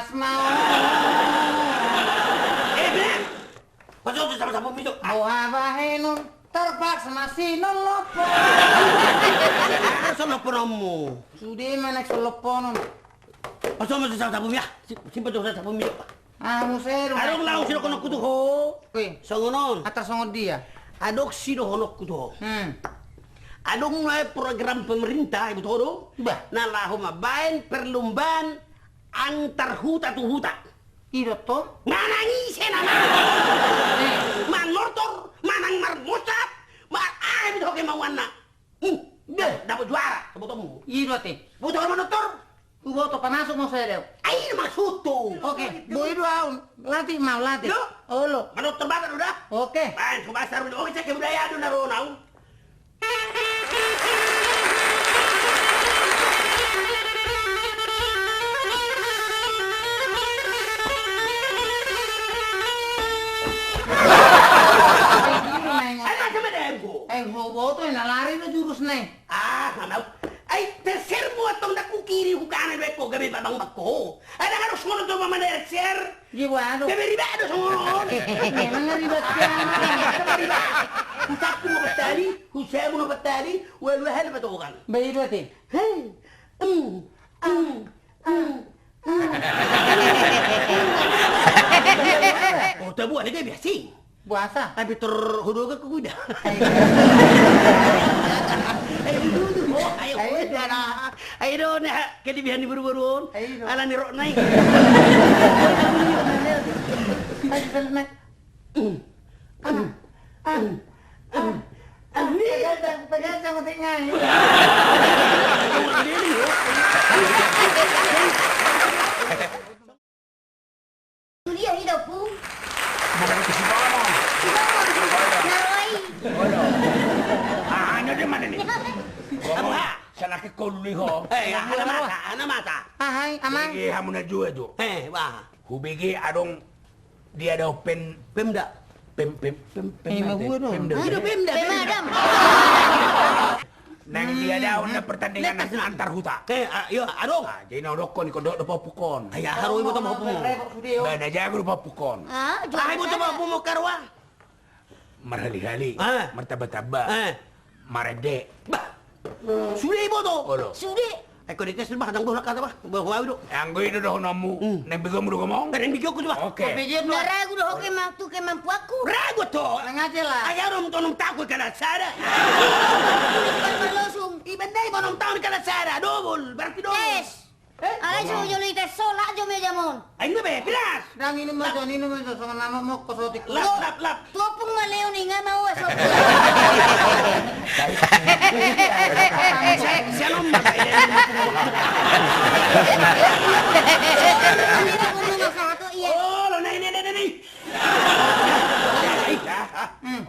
pas mau. Bener. Pasok sa sabong mito. Bawabahin nun, terpaksa masih nolopo. Sa loponan mo. Sudi manak soloponon. Pasok mo sa sabong ya. Simpa sa sabong mito. Musero. Adok lang sino kono kutuho. Wih, Songonon. atas songod dia. Adok sino honok kutuho. Adong program pemerintah ibu todo. Bah. Na laho mabayan perlumbaan antar huta tu huta. Iro to? Manangise naman. Man motor, manang marmosap, ay bito kay mawana. Dapat juara, sabuto mo. Iro te. Buto ka motor. Ubo to panasok mo sa elew. Ay masuto. Oke, boy doon. Lati mau lati. Yo. Olo. Motor ba udah? Oke. Ay, sumasar mo. Oke, sa kebudaya do na ronaw. Bobo to nalari na jurus na. Mamaw. Ay, terser mo atong nakukiri hukanan ko gabi babang bako. Ay, harus mo to mamana sir. Jiwado. Gabi ribado sa mo. Memang ngeribat ka. Usap mo patali, usap mo patali, walwahan pa to kan. Bayro te. Hey. Oh, tabu ada dia biasa. Puasa. Tapi terhuduk ke kuda. Ayo, ayo, nah, kedibihan di buru-buru. Ala ni rok naik. Ayo, naik. Pegang sama tinggal. Dia hidupku. Bukan ke si Mama. Narai. Ano di mana ni? Apa? Sa laki ko liho. Ana mata. Hai, amang. Bigi hamu na juwe jo. Wah. Hubigi adong dia daw Pemda. Pemda. Pemda. Pemadam. Nang dia daw na pertandingan antar huta. Yo, adong. Jadi na dokon ko do papukon. Ay, haro ibo to mo po mo. Bana jago do papukon. Ay, ibo to mo mo karwa. Marhali-hali. Martaba-taba. Marede. Bah. Sudah ibo to. Olo. Sudah. Ay, ko dito silba kadang bulak kata ba? Bawa do. Ang goy do namu. Nang bigom do gomong. Kadang bigyo ko ba? Oke. Narai aku dah hoki mampu ke mampu aku. Rago to. Nangaja lah. Ay, arom to nung takot ka na sada. Malosum. Ibanday mo nung taon ka na sada. Double. Berarti double. Tes. Alay suruh joli tes solak jo me jamon. Ay, nga be, pilas. Dang ini mah sama nama mo kosotik. Lap. Tuapung maleo ni nga mau esok. Siya nomor kayo. Ini aku nomor satu iya. Oh, lo na.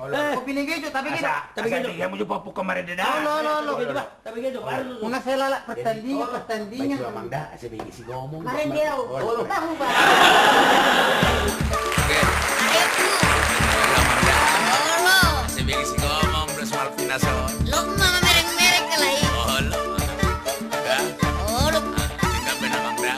Kopi nih gitu, tapi gitu. Tapi kan dia mo papukon marede da. Lo. Gitu ba? Tapi gitu, baru. Una selala pertandingan. Baju amang da, sabi si gomong. Main dia. Tahu ba? Adekku. Olo. Sabi si ngomong bro soal pinason. Lo mama mereng-mereng kalai. Olo. Ya. Olo. Tinggal benamang dah.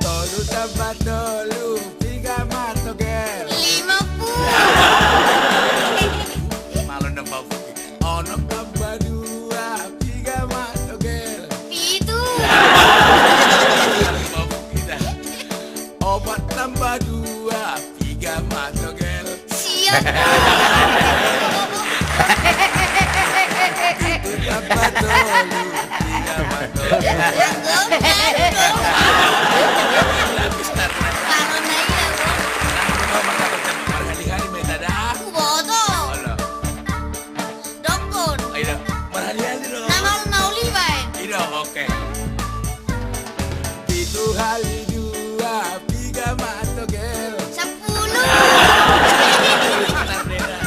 Tolu tabat tolu, tiga mato gel. 50. Malu nembak. Ono tambah dua, tiga mato gel. Itu. Kita. Obat tambah dua, tiga mato gel. Siap. Tambah tolu, tiga mato gel. Habis tar. Kalau naik aku. Nomor satu jam marhali-hali may tada. Aku boto. Olo. Dokon. Ayo. Marhali-hali lo. Nama lu nauli bae. Ino, oke. Itu kali dua, tiga mato gel. 10. Tar beda.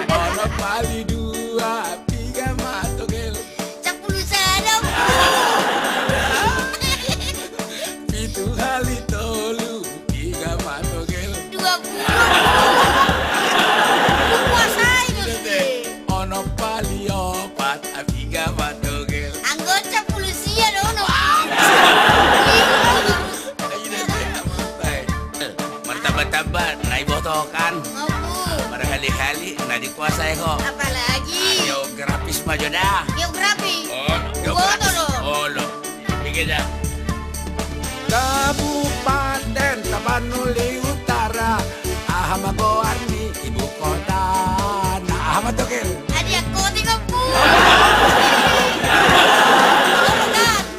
Ono kali dua, tiga mato gel. 10 sadap. Itu kali tolu, tiga mato gel. 20. Kuasai mesti. Ono kali opat, tiga mato gel. Anggota polisian nah dikuasai kok. Apalagi? Geografis mah jodah. Geografi. Oh, Foto dong. Oh, lo. Bikin dah. Kabupaten Tapanuli Utara, Ahamago Arni ibu kota. Nah, Ahmad Togel. Adi aku tinggal pu.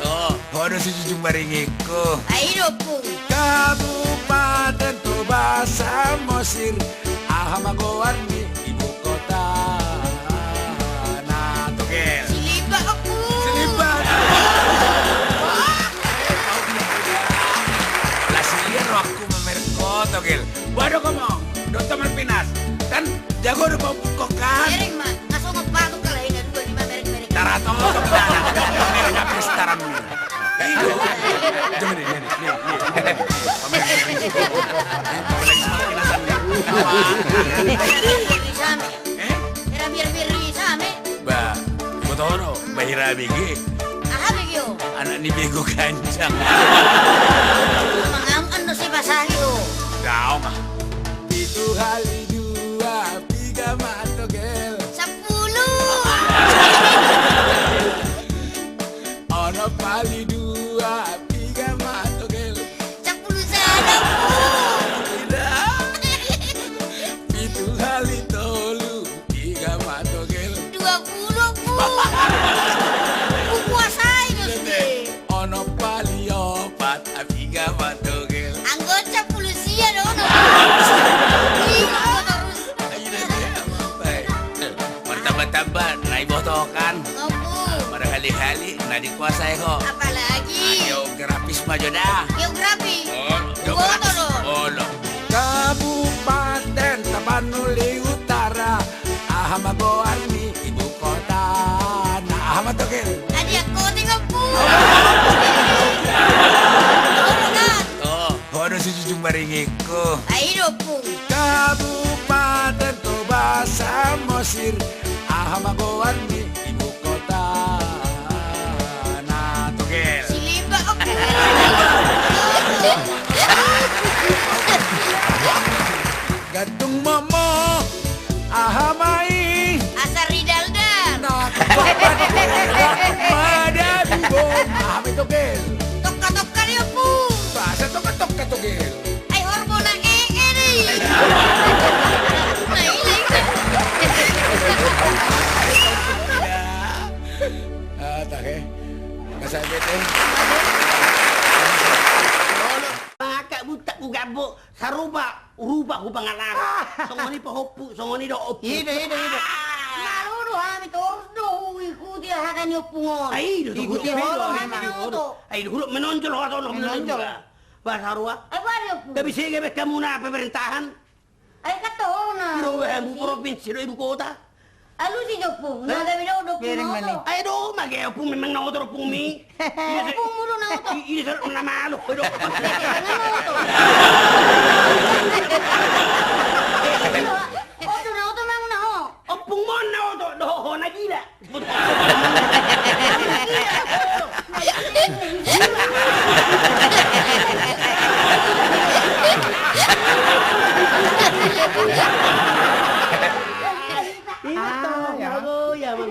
Oh, hono si Jujung Baringiku. Ayo pu. Kabupaten Toba Samosir, Ahamago Arni ibu kota. Nah, Togel. Siliba aku. Selibat. Aku memerko Togel. Waduh kamu, Dokter Malpinas. Kan jago udah bawa buko kan. Mereng mah, ngasong ngepatuk kalau ini dua di merek-merek. Tarato kemana? Merek apa setaran ini? Jangan nih. Era biar same. Ba, ibu tahu no, Bahira Bigi, Aha begio. anak ni bego kancang. Mangam ando si pasahi o. Kau mah. Itu kali dua, tiga Matogel. 10. Ono kali dua, tiga Matogel. 10 sana pu. Itu kali tolu, tiga Matogel. 20 pu. Ku kuasai mesti. Ono kali opat, Tiga Matogel. Anggota polisia dong. Baik. Bertambah-tambah, naik botokan. Ngapu. Pada kali-kali, nah dikuasai kok. Apalagi? Geografis mah jodah. Geografi. Oh, Foto dong. Oh, lo. Kabupaten Tapanuli Utara, Ahamago Arni ibu kota. Nah, Ahmad Togel. Adi aku tinggal pu. Oh, hono si Jujung Baringiku. Ayo pu. Kabupaten Toba Samosir, Ahamago Arni ibu kota. Nah, Togel. Siliba aku. gantung momo, ahamai. Asar ridaldal. Nah, madami bom, Ahmad Togel. Toka-toka dia pu. Bahasa tokatok Togel. Ay hormona eri. Take. Kasabit eh. Maka butak ku gabuk sarupa rupa ku pangalara. Songoni pahopu, songoni do opu. Ide. Malu kami tordo ikuti akan yo pungon. Ai do Ikuti holo memang. Ai do menonjol hoto no menonjol. Basarua. Ay bari yo pu. Tapi sige kamu na pemerintahan. Ay katona. Iro bu provinsi do ibu kota. Alu si Jopo, naga mi do Piring pungon. Ay do mage opu memang na otro pumi. Opo mo do na to. Ini ser na malo do. Oto na oto mang na ho. Opung mon na otro do ho na gila.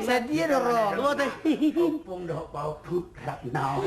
Sedia dong. Opung do pau dak now.